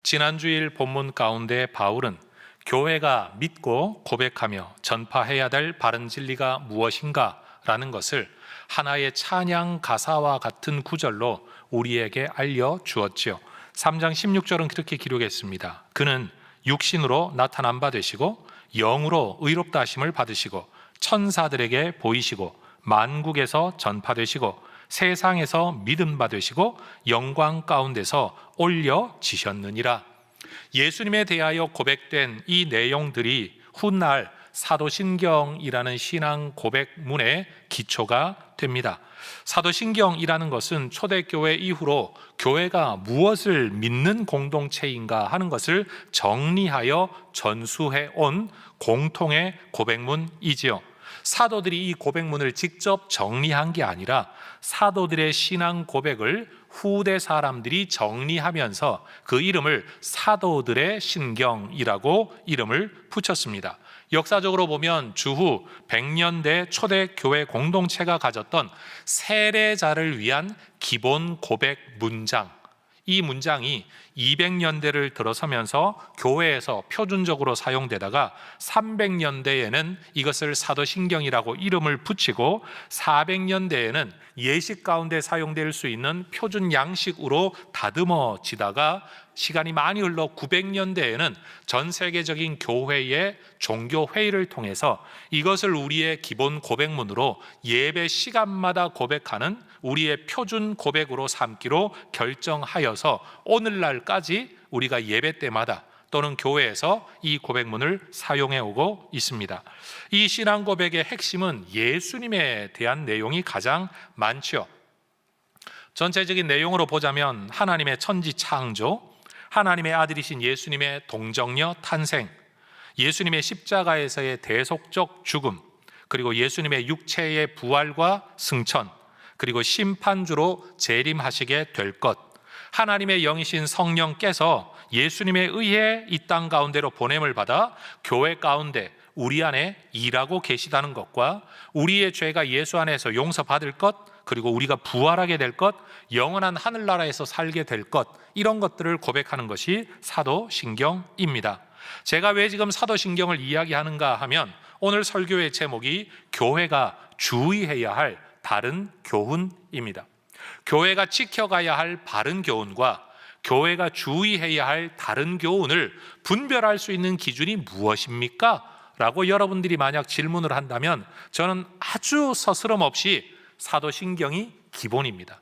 지난주일 본문 가운데 바울은 교회가 믿고 고백하며 전파해야 될 바른 진리가 무엇인가 라는 것을 하나의 찬양 가사와 같은 구절로 우리에게 알려주었지요. 3장 16절은 그렇게 기록했습니다. 그는 육신으로 나타난 바 되시고 영으로 의롭다 하심을 받으시고 천사들에게 보이시고 만국에서 전파되시고 세상에서 믿음 받으시고 영광 가운데서 올려지셨느니라. 예수님에 대하여 고백된 이 내용들이 훗날 사도신경이라는 신앙 고백문의 기초가 됩니다. 사도신경이라는 것은 초대교회 이후로 교회가 무엇을 믿는 공동체인가 하는 것을 정리하여 전수해 온 공통의 고백문이지요. 사도들이 이 고백문을 직접 정리한 게 아니라 사도들의 신앙 고백을 후대 사람들이 정리하면서 그 이름을 사도들의 신경이라고 이름을 붙였습니다. 역사적으로 보면 주후 100년대 초대교회 공동체가 가졌던 세례자를 위한 기본 고백 문장, 이 문장이 200년대를 들어서면서 교회에서 표준적으로 사용되다가 300년대에는 이것을 사도신경이라고 이름을 붙이고 400년대에는 예식 가운데 사용될 수 있는 표준 양식으로 다듬어지다가 시간이 많이 흘러 900년대에는 전 세계적인 교회의 종교회의를 통해서 이것을 우리의 기본 고백문으로 예배 시간마다 고백하는 우리의 표준 고백으로 삼기로 결정하여서 오늘날까지 우리가 예배 때마다 또는 교회에서 이 고백문을 사용해 오고 있습니다. 이 신앙 고백의 핵심은 예수님에 대한 내용이 가장 많죠. 전체적인 내용으로 보자면 하나님의 천지 창조, 하나님의 아들이신 예수님의 동정녀 탄생, 예수님의 십자가에서의 대속적 죽음, 그리고 예수님의 육체의 부활과 승천, 그리고 심판주로 재림하시게 될 것, 하나님의 영이신 성령께서 예수님에 의해 이 땅 가운데로 보냄을 받아 교회 가운데 우리 안에 일하고 계시다는 것과 우리의 죄가 예수 안에서 용서받을 것, 그리고 우리가 부활하게 될 것, 영원한 하늘나라에서 살게 될 것, 이런 것들을 고백하는 것이 사도신경입니다. 제가 왜 지금 사도신경을 이야기하는가 하면 오늘 설교의 제목이 교회가 주의해야 할 바른 교훈입니다. 교회가 지켜가야 할 바른 교훈과 교회가 주의해야 할 다른 교훈을 분별할 수 있는 기준이 무엇입니까? 라고 여러분들이 만약 질문을 한다면 저는 아주 서스럼 없이 사도신경이 기본입니다.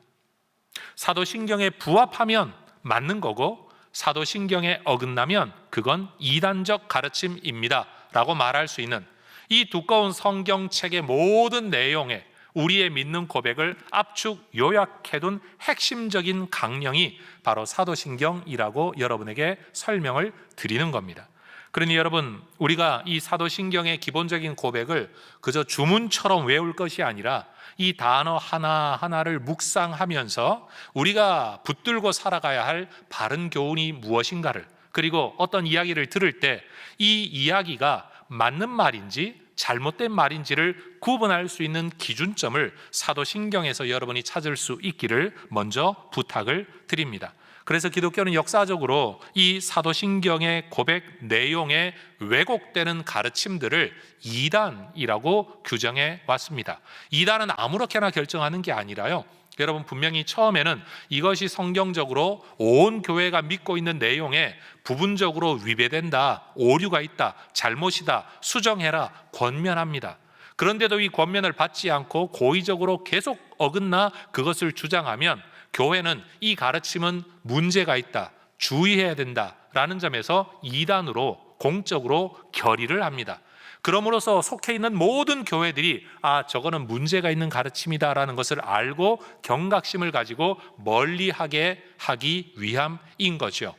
사도신경에 부합하면 맞는 거고 사도신경에 어긋나면 그건 이단적 가르침입니다 라고 말할 수 있는 이 두꺼운 성경책의 모든 내용에 우리의 믿는 고백을 압축 요약해둔 핵심적인 강령이 바로 사도신경이라고 여러분에게 설명을 드리는 겁니다. 그러니 여러분, 우리가 이 사도신경의 기본적인 고백을 그저 주문처럼 외울 것이 아니라 이 단어 하나하나를 묵상하면서 우리가 붙들고 살아가야 할 바른 교훈이 무엇인가를, 그리고 어떤 이야기를 들을 때 이 이야기가 맞는 말인지 잘못된 말인지를 구분할 수 있는 기준점을 사도신경에서 여러분이 찾을 수 있기를 먼저 부탁을 드립니다. 그래서 기독교는 역사적으로 이 사도신경의 고백 내용에 왜곡되는 가르침들을 이단이라고 규정해 왔습니다. 이단은 아무렇게나 결정하는 게 아니라요, 여러분 분명히 처음에는 이것이 성경적으로 온 교회가 믿고 있는 내용에 부분적으로 위배된다, 오류가 있다, 잘못이다, 수정해라, 권면합니다. 그런데도 이 권면을 받지 않고 고의적으로 계속 어긋나 그것을 주장하면 교회는 이 가르침은 문제가 있다, 주의해야 된다라는 점에서 이단으로 공적으로 결의를 합니다. 그럼으로써 속해 있는 모든 교회들이 저거는 문제가 있는 가르침이다라는 것을 알고 경각심을 가지고 멀리하게 하기 위함인 거죠.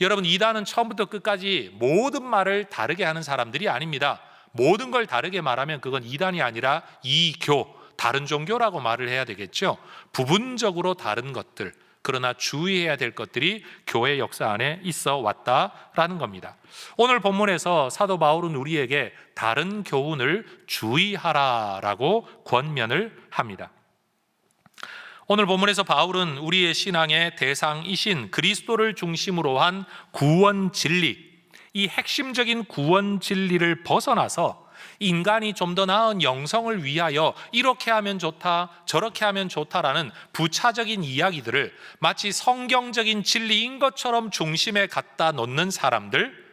여러분, 이단은 처음부터 끝까지 모든 말을 다르게 하는 사람들이 아닙니다. 모든 걸 다르게 말하면 그건 이단이 아니라 이교, 다른 종교라고 말을 해야 되겠죠. 부분적으로 다른 것들, 그러나 주의해야 될 것들이 교회 역사 안에 있어 왔다라는 겁니다. 오늘 본문에서 사도 바울은 우리에게 다른 교훈을 주의하라라고 권면을 합니다. 오늘 본문에서 바울은 우리의 신앙의 대상이신 그리스도를 중심으로 한 구원 진리, 이 핵심적인 구원 진리를 벗어나서 인간이 좀 더 나은 영성을 위하여 이렇게 하면 좋다, 저렇게 하면 좋다라는 부차적인 이야기들을 마치 성경적인 진리인 것처럼 중심에 갖다 놓는 사람들,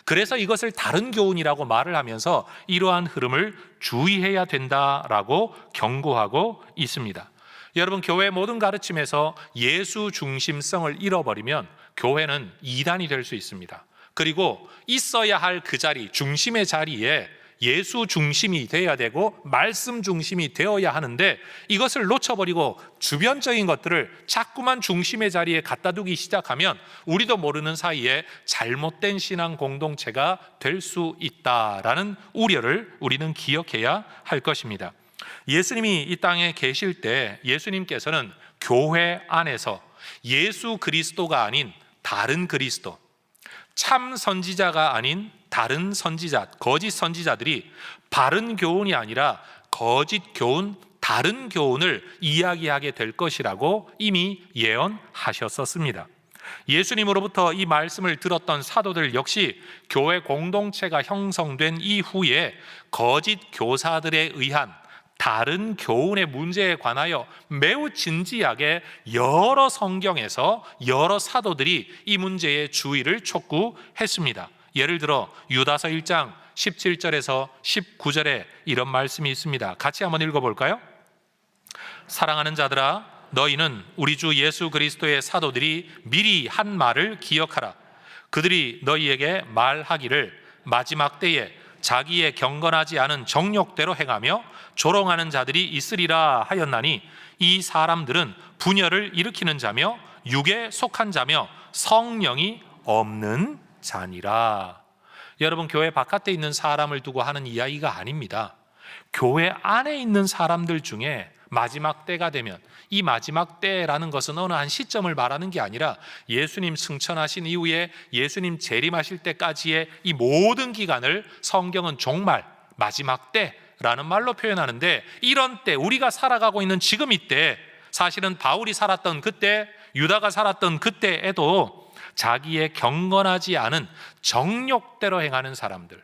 그래서 이것을 다른 교훈이라고 말을 하면서 이러한 흐름을 주의해야 된다라고 경고하고 있습니다. 여러분, 교회의 모든 가르침에서 예수 중심성을 잃어버리면 교회는 이단이 될 수 있습니다. 그리고 있어야 할 그 자리, 중심의 자리에 예수 중심이 되어야 되고 말씀 중심이 되어야 하는데, 이것을 놓쳐버리고 주변적인 것들을 자꾸만 중심의 자리에 갖다 두기 시작하면 우리도 모르는 사이에 잘못된 신앙 공동체가 될 수 있다라는 우려를 우리는 기억해야 할 것입니다. 예수님이 이 땅에 계실 때 예수님께서는 교회 안에서 예수 그리스도가 아닌 다른 그리스도, 참 선지자가 아닌 다른 선지자, 거짓 선지자들이 바른 교훈이 아니라 거짓 교훈, 다른 교훈을 이야기하게 될 것이라고 이미 예언하셨었습니다. 예수님으로부터 이 말씀을 들었던 사도들 역시 교회 공동체가 형성된 이후에 거짓 교사들에 의한 다른 교훈의 문제에 관하여 매우 진지하게 여러 성경에서 여러 사도들이 이 문제에 주의를 촉구했습니다. 예를 들어 유다서 1장 17절에서 19절에 이런 말씀이 있습니다. 같이 한번 읽어볼까요? 사랑하는 자들아, 너희는 우리 주 예수 그리스도의 사도들이 미리 한 말을 기억하라. 그들이 너희에게 말하기를 마지막 때에 자기의 경건하지 않은 정욕대로 행하며 조롱하는 자들이 있으리라 하였나니, 이 사람들은 분열을 일으키는 자며 육에 속한 자며 성령이 없는 자니라. 여러분, 교회 바깥에 있는 사람을 두고 하는 이야기가 아닙니다. 교회 안에 있는 사람들 중에 마지막 때가 되면, 이 마지막 때라는 것은 어느 한 시점을 말하는 게 아니라 예수님 승천하신 이후에 예수님 재림하실 때까지의 이 모든 기간을 성경은 종말, 마지막 때라는 말로 표현하는데, 이런 때, 우리가 살아가고 있는 지금 이때, 사실은 바울이 살았던 그때, 유다가 살았던 그때에도 자기의 경건하지 않은 정욕대로 행하는 사람들,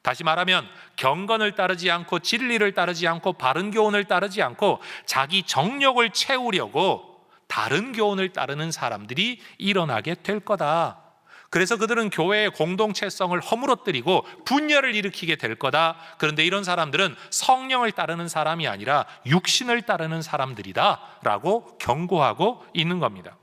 다시 말하면 경건을 따르지 않고 진리를 따르지 않고 바른 교훈을 따르지 않고 자기 정욕을 채우려고 다른 교훈을 따르는 사람들이 일어나게 될 거다. 그래서 그들은 교회의 공동체성을 허물어뜨리고 분열을 일으키게 될 거다. 그런데 이런 사람들은 성령을 따르는 사람이 아니라 육신을 따르는 사람들이다 라고 경고하고 있는 겁니다.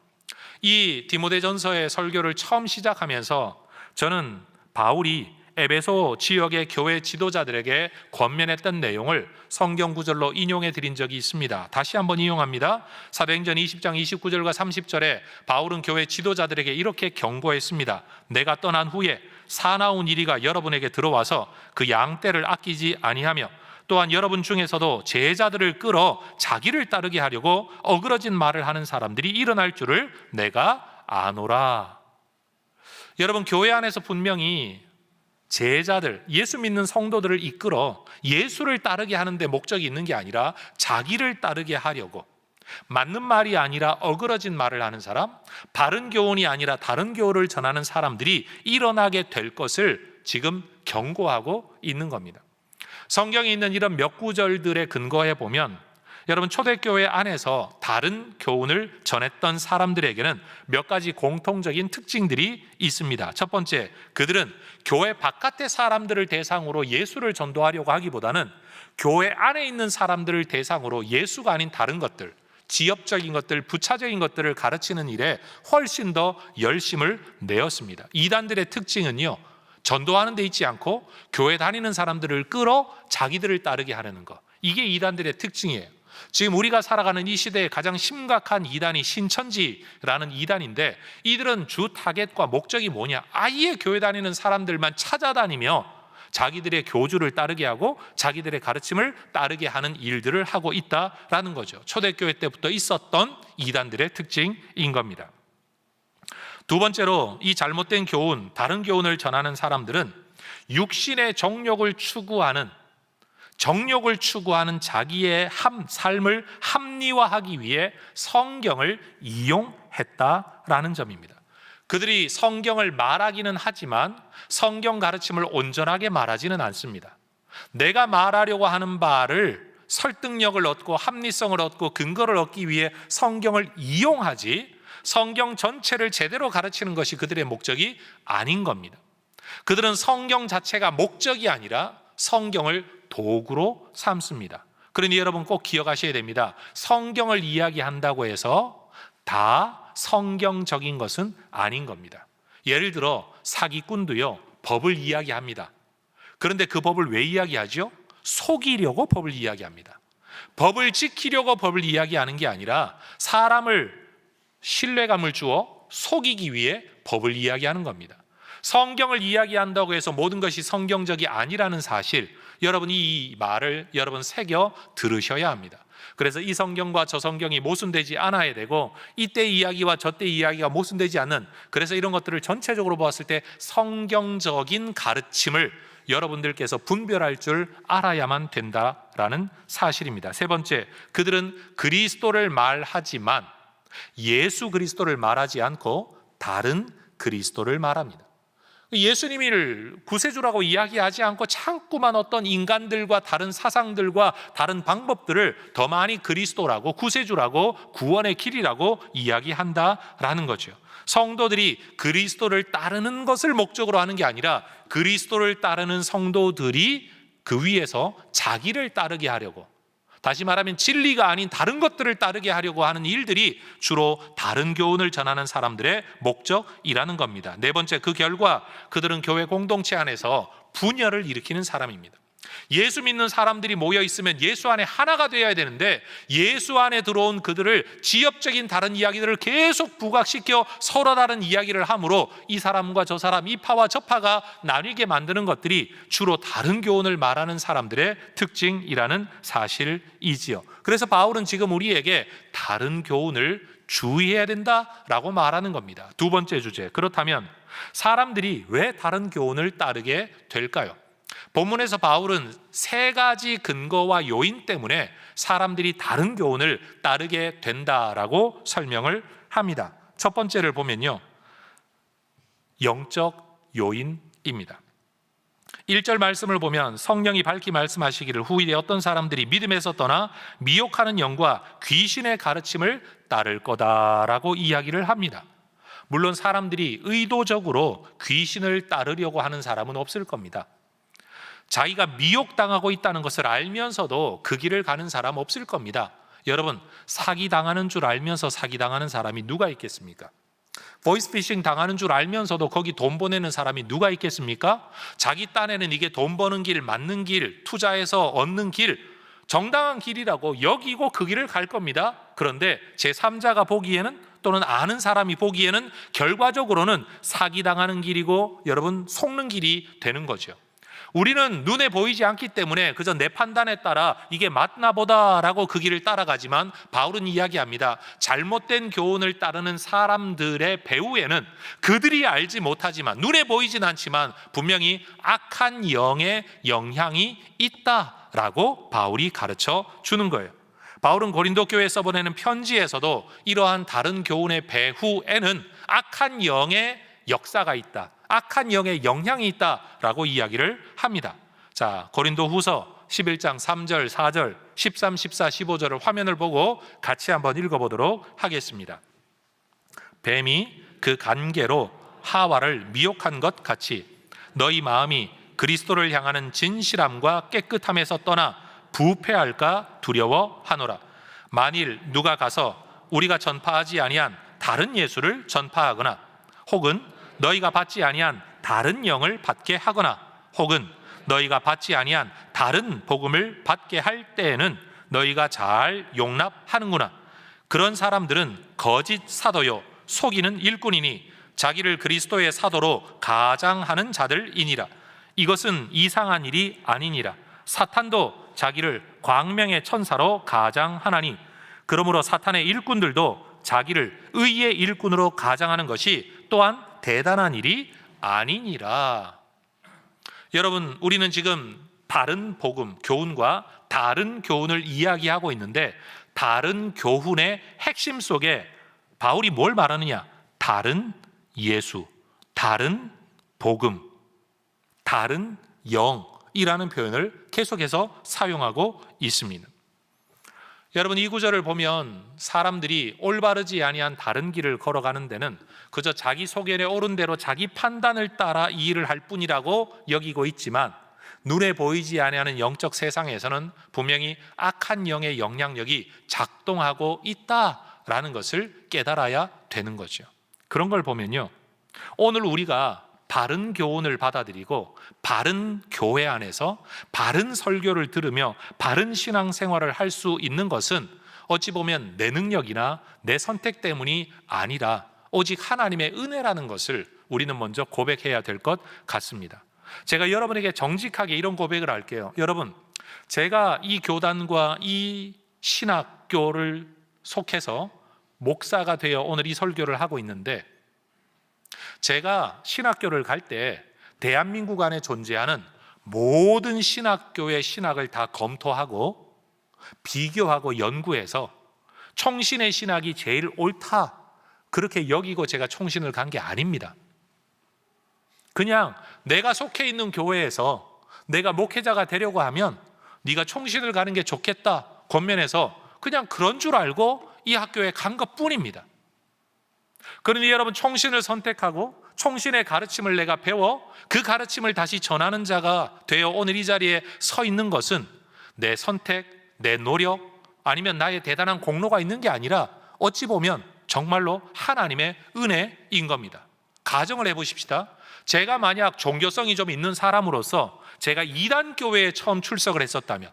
이 디모데전서의 설교를 처음 시작하면서 저는 바울이 에베소 지역의 교회 지도자들에게 권면했던 내용을 성경 구절로 인용해 드린 적이 있습니다. 다시 한번 인용합니다. 사도행전 20장 29절과 30절에 바울은 교회 지도자들에게 이렇게 경고했습니다. 내가 떠난 후에 사나운 이리가 여러분에게 들어와서 그 양떼를 아끼지 아니하며, 또한 여러분 중에서도 제자들을 끌어 자기를 따르게 하려고 어그러진 말을 하는 사람들이 일어날 줄을 내가 아노라. 여러분, 교회 안에서 분명히 제자들, 예수 믿는 성도들을 이끌어 예수를 따르게 하는데 목적이 있는 게 아니라 자기를 따르게 하려고, 맞는 말이 아니라 어그러진 말을 하는 사람, 바른 교훈이 아니라 다른 교훈을 전하는 사람들이 일어나게 될 것을 지금 경고하고 있는 겁니다. 성경에 있는 이런 몇 구절들에 근거해 보면, 여러분, 초대교회 안에서 다른 교훈을 전했던 사람들에게는 몇 가지 공통적인 특징들이 있습니다. 첫 번째, 그들은 교회 바깥의 사람들을 대상으로 예수를 전도하려고 하기보다는 교회 안에 있는 사람들을 대상으로 예수가 아닌 다른 것들, 지엽적인 것들, 부차적인 것들을 가르치는 일에 훨씬 더 열심을 내었습니다. 이단들의 특징은요, 전도하는 데 있지 않고 교회 다니는 사람들을 끌어 자기들을 따르게 하려는 것, 이게 이단들의 특징이에요. 지금 우리가 살아가는 이 시대에 가장 심각한 이단이 신천지라는 이단인데, 이들은 주 타겟과 목적이 뭐냐? 아예 교회 다니는 사람들만 찾아다니며 자기들의 교주를 따르게 하고 자기들의 가르침을 따르게 하는 일들을 하고 있다라는 거죠. 초대교회 때부터 있었던 이단들의 특징인 겁니다. 두 번째로, 이 잘못된 교훈, 다른 교훈을 전하는 사람들은 육신의 정욕을 추구하는, 정욕을 추구하는 자기의 삶을 합리화하기 위해 성경을 이용했다라는 점입니다. 그들이 성경을 말하기는 하지만 성경 가르침을 온전하게 말하지는 않습니다. 내가 말하려고 하는 바를 설득력을 얻고 합리성을 얻고 근거를 얻기 위해 성경을 이용하지, 성경 전체를 제대로 가르치는 것이 그들의 목적이 아닌 겁니다. 그들은 성경 자체가 목적이 아니라 성경을 도구로 삼습니다. 그러니 여러분 꼭 기억하셔야 됩니다. 성경을 이야기한다고 해서 다 성경적인 것은 아닌 겁니다. 예를 들어 사기꾼도요, 법을 이야기합니다. 그런데 그 법을 왜 이야기하죠? 속이려고 법을 이야기합니다. 법을 지키려고 법을 이야기하는 게 아니라 사람을 신뢰감을 주어 속이기 위해 법을 이야기하는 겁니다. 성경을 이야기한다고 해서 모든 것이 성경적이 아니라는 사실, 여러분이 이 말을 여러분 새겨 들으셔야 합니다. 그래서 이 성경과 저 성경이 모순되지 않아야 되고, 이때 이야기와 저때 이야기가 모순되지 않는, 그래서 이런 것들을 전체적으로 보았을 때 성경적인 가르침을 여러분들께서 분별할 줄 알아야만 된다라는 사실입니다. 세 번째, 그들은 그리스도를 말하지만 예수 그리스도를 말하지 않고 다른 그리스도를 말합니다. 예수님을 구세주라고 이야기하지 않고 자꾸만 어떤 인간들과 다른 사상들과 다른 방법들을 더 많이 그리스도라고, 구세주라고, 구원의 길이라고 이야기한다라는 거죠. 성도들이 그리스도를 따르는 것을 목적으로 하는 게 아니라 그리스도를 따르는 성도들이 그 위에서 자기를 따르게 하려고, 다시 말하면 진리가 아닌 다른 것들을 따르게 하려고 하는 일들이 주로 다른 교훈을 전하는 사람들의 목적이라는 겁니다. 네 번째, 그 결과 그들은 교회 공동체 안에서 분열을 일으키는 사람입니다. 예수 믿는 사람들이 모여 있으면 예수 안에 하나가 되어야 되는데, 예수 안에 들어온 그들을 지엽적인 다른 이야기들을 계속 부각시켜 서로 다른 이야기를 함으로 이 사람과 저 사람, 이 파와 저 파가 나뉘게 만드는 것들이 주로 다른 교훈을 말하는 사람들의 특징이라는 사실이지요. 그래서 바울은 지금 우리에게 다른 교훈을 주의해야 된다라고 말하는 겁니다. 두 번째 주제, 그렇다면 사람들이 왜 다른 교훈을 따르게 될까요? 본문에서 바울은 세 가지 근거와 요인 때문에 사람들이 다른 교훈을 따르게 된다라고 설명을 합니다. 첫 번째를 보면요, 영적 요인입니다. 1절 말씀을 보면 성령이 밝히 말씀하시기를 후일에 어떤 사람들이 믿음에서 떠나 미혹하는 영과 귀신의 가르침을 따를 거다라고 이야기를 합니다. 물론 사람들이 의도적으로 귀신을 따르려고 하는 사람은 없을 겁니다. 자기가 미혹당하고 있다는 것을 알면서도 그 길을 가는 사람 없을 겁니다. 여러분, 사기당하는 줄 알면서 사기당하는 사람이 누가 있겠습니까? 보이스피싱 당하는 줄 알면서도 거기 돈 보내는 사람이 누가 있겠습니까? 자기 딴에는 이게 돈 버는 길, 맞는 길, 투자해서 얻는 길, 정당한 길이라고 여기고 그 길을 갈 겁니다. 그런데 제3자가 보기에는, 또는 아는 사람이 보기에는 결과적으로는 사기당하는 길이고 여러분 속는 길이 되는 거죠. 우리는 눈에 보이지 않기 때문에 그저 내 판단에 따라 이게 맞나 보다라고 그 길을 따라가지만, 바울은 이야기합니다. 잘못된 교훈을 따르는 사람들의 배후에는 그들이 알지 못하지만, 눈에 보이진 않지만 분명히 악한 영의 영향이 있다라고 바울이 가르쳐 주는 거예요. 바울은 고린도 교회에 써보내는 편지에서도 이러한 다른 교훈의 배후에는 악한 영의 역사가 있다, 악한 영의 영향이 있다라고 이야기를 합니다. 자, 고린도 후서 11장 3절, 4절, 13, 14, 15절을 화면을 보고 같이 한번 읽어보도록 하겠습니다. 뱀이 그 간계로 하와를 미혹한 것 같이 너희 마음이 그리스도를 향하는 진실함과 깨끗함에서 떠나 부패할까 두려워하노라. 만일 누가 가서 우리가 전파하지 아니한 다른 예수를 전파하거나, 혹은 너희가 받지 아니한 다른 영을 받게 하거나, 혹은 너희가 받지 아니한 다른 복음을 받게 할 때에는 너희가 잘 용납하는구나. 그런 사람들은 거짓 사도요 속이는 일꾼이니 자기를 그리스도의 사도로 가장하는 자들이니라. 이것은 이상한 일이 아니니라. 사탄도 자기를 광명의 천사로 가장하나니, 그러므로 사탄의 일꾼들도 자기를 의의 일꾼으로 가장하는 것이 또한 대단한 일이 아니니라. 여러분, 우리는 지금 다른 복음, 교훈과 다른 교훈을 이야기하고 있는데, 다른 교훈의 핵심 속에 바울이 뭘 말하느냐? 다른 예수, 다른 복음, 다른 영이라는 표현을 계속해서 사용하고 있습니다. 여러분, 이 구절을 보면 사람들이 올바르지 아니한 다른 길을 걸어가는 데는 그저 자기 소견에 옳은 대로 자기 판단을 따라 이 일을 할 뿐이라고 여기고 있지만, 눈에 보이지 아니하는 영적 세상에서는 분명히 악한 영의 영향력이 작동하고 있다라는 것을 깨달아야 되는 거죠. 그런 걸 보면요, 오늘 우리가 바른 교훈을 받아들이고 바른 교회 안에서 바른 설교를 들으며 바른 신앙생활을 할 수 있는 것은 어찌 보면 내 능력이나 내 선택 때문이 아니라 오직 하나님의 은혜라는 것을 우리는 먼저 고백해야 될 것 같습니다. 제가 여러분에게 정직하게 이런 고백을 할게요. 여러분, 제가 이 교단과 이 신학교를 속해서 목사가 되어 오늘 이 설교를 하고 있는데, 제가 신학교를 갈 때 대한민국 안에 존재하는 모든 신학교의 신학을 다 검토하고 비교하고 연구해서 총신의 신학이 제일 옳다, 그렇게 여기고 제가 총신을 간 게 아닙니다. 그냥 내가 속해 있는 교회에서 내가 목회자가 되려고 하면 네가 총신을 가는 게 좋겠다 권면해서 그냥 그런 줄 알고 이 학교에 간 것뿐입니다. 그러니 여러분, 총신을 선택하고 총신의 가르침을 내가 배워 그 가르침을 다시 전하는 자가 되어 오늘 이 자리에 서 있는 것은 내 선택, 내 노력, 아니면 나의 대단한 공로가 있는 게 아니라 어찌 보면 정말로 하나님의 은혜인 겁니다. 가정을 해보십시다. 제가 만약 종교성이 좀 있는 사람으로서 제가 이단 교회에 처음 출석을 했었다면,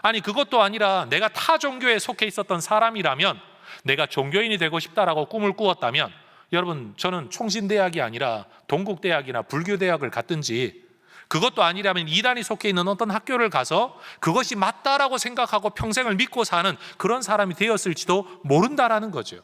아니 그것도 아니라 내가 타 종교에 속해 있었던 사람이라면, 내가 종교인이 되고 싶다라고 꿈을 꾸었다면, 여러분, 저는 총신대학이 아니라 동국대학이나 불교대학을 갔든지, 그것도 아니라면 이단이 속해 있는 어떤 학교를 가서 그것이 맞다라고 생각하고 평생을 믿고 사는 그런 사람이 되었을지도 모른다라는 거죠.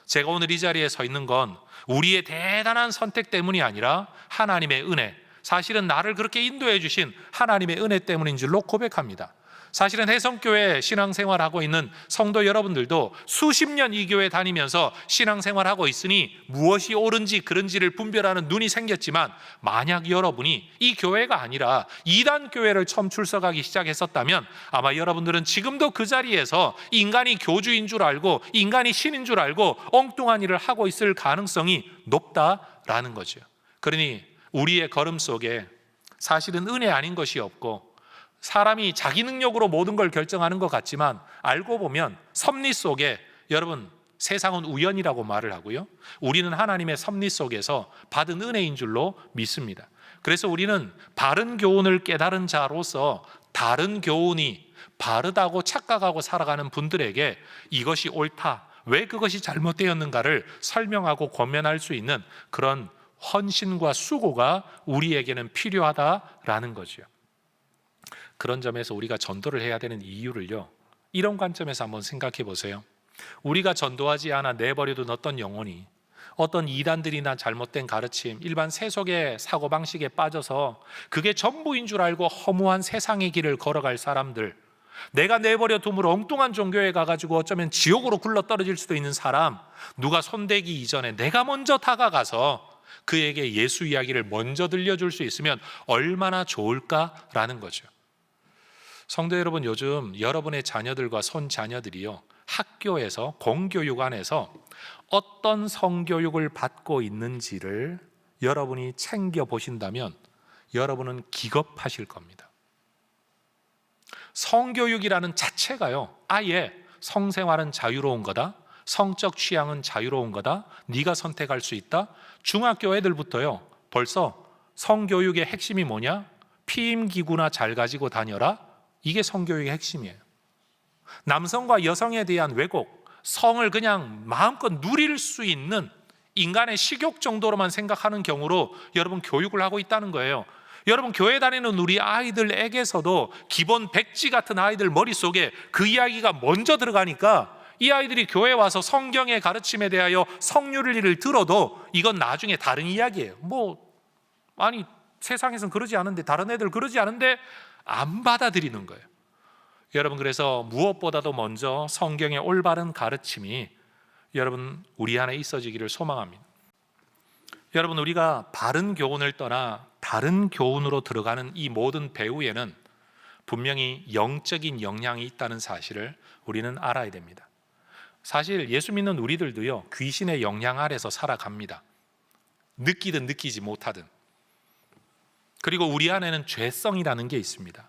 제가 오늘 이 자리에 서 있는 건 우리의 대단한 선택 때문이 아니라 하나님의 은혜, 사실은 나를 그렇게 인도해 주신 하나님의 은혜 때문인 줄로 고백합니다. 사실은 혜성교회 신앙생활하고 있는 성도 여러분들도 수십 년 이 교회 다니면서 신앙생활하고 있으니 무엇이 옳은지 그른지를 분별하는 눈이 생겼지만, 만약 여러분이 이 교회가 아니라 이단 교회를 처음 출석하기 시작했었다면 아마 여러분들은 지금도 그 자리에서 인간이 교주인 줄 알고 인간이 신인 줄 알고 엉뚱한 일을 하고 있을 가능성이 높다라는 거죠. 그러니 우리의 걸음 속에 사실은 은혜 아닌 것이 없고, 사람이 자기 능력으로 모든 걸 결정하는 것 같지만 알고 보면 섭리 속에, 여러분, 세상은 우연이라고 말을 하고요, 우리는 하나님의 섭리 속에서 받은 은혜인 줄로 믿습니다. 그래서 우리는 바른 교훈을 깨달은 자로서 다른 교훈이 바르다고 착각하고 살아가는 분들에게 이것이 옳다, 왜 그것이 잘못되었는가를 설명하고 권면할 수 있는 그런 헌신과 수고가 우리에게는 필요하다라는 거죠. 그런 점에서 우리가 전도를 해야 되는 이유를요, 이런 관점에서 한번 생각해 보세요. 우리가 전도하지 않아 내버려둔 어떤 영혼이 어떤 이단들이나 잘못된 가르침, 일반 세속의 사고방식에 빠져서 그게 전부인 줄 알고 허무한 세상의 길을 걸어갈 사람들, 내가 내버려 둠으로 엉뚱한 종교에 가가지고 어쩌면 지옥으로 굴러 떨어질 수도 있는 사람, 누가 손대기 이전에 내가 먼저 다가가서 그에게 예수 이야기를 먼저 들려줄 수 있으면 얼마나 좋을까라는 거죠. 성도 여러분, 요즘 여러분의 자녀들과 손자녀들이요, 학교에서 공교육 안에서 어떤 성교육을 받고 있는지를 여러분이 챙겨보신다면 여러분은 기겁하실 겁니다. 성교육이라는 자체가요, 아예 성생활은 자유로운 거다, 성적 취향은 자유로운 거다, 네가 선택할 수 있다. 중학교 애들부터요, 벌써 성교육의 핵심이 뭐냐? 피임기구나 잘 가지고 다녀라. 이게 성교육의 핵심이에요. 남성과 여성에 대한 왜곡, 성을 그냥 마음껏 누릴 수 있는 인간의 식욕 정도로만 생각하는 경우로 여러분 교육을 하고 있다는 거예요. 여러분, 교회 다니는 우리 아이들에게서도 기본 백지 같은 아이들 머릿속에 그 이야기가 먼저 들어가니까 이 아이들이 교회에 와서 성경의 가르침에 대하여 성윤리를 들어도 이건 나중에 다른 이야기예요. 아니 세상에선 그러지 않은데, 다른 애들 그러지 않은데 안 받아들이는 거예요. 여러분, 그래서 무엇보다도 먼저 성경의 올바른 가르침이 여러분 우리 안에 있어지기를 소망합니다. 여러분, 우리가 바른 교훈을 떠나 다른 교훈으로 들어가는 이 모든 배후에는 분명히 영적인 영향이 있다는 사실을 우리는 알아야 됩니다. 사실 예수 믿는 우리들도요, 귀신의 영향 아래서 살아갑니다. 느끼든 느끼지 못하든. 그리고 우리 안에는 죄성이라는 게 있습니다.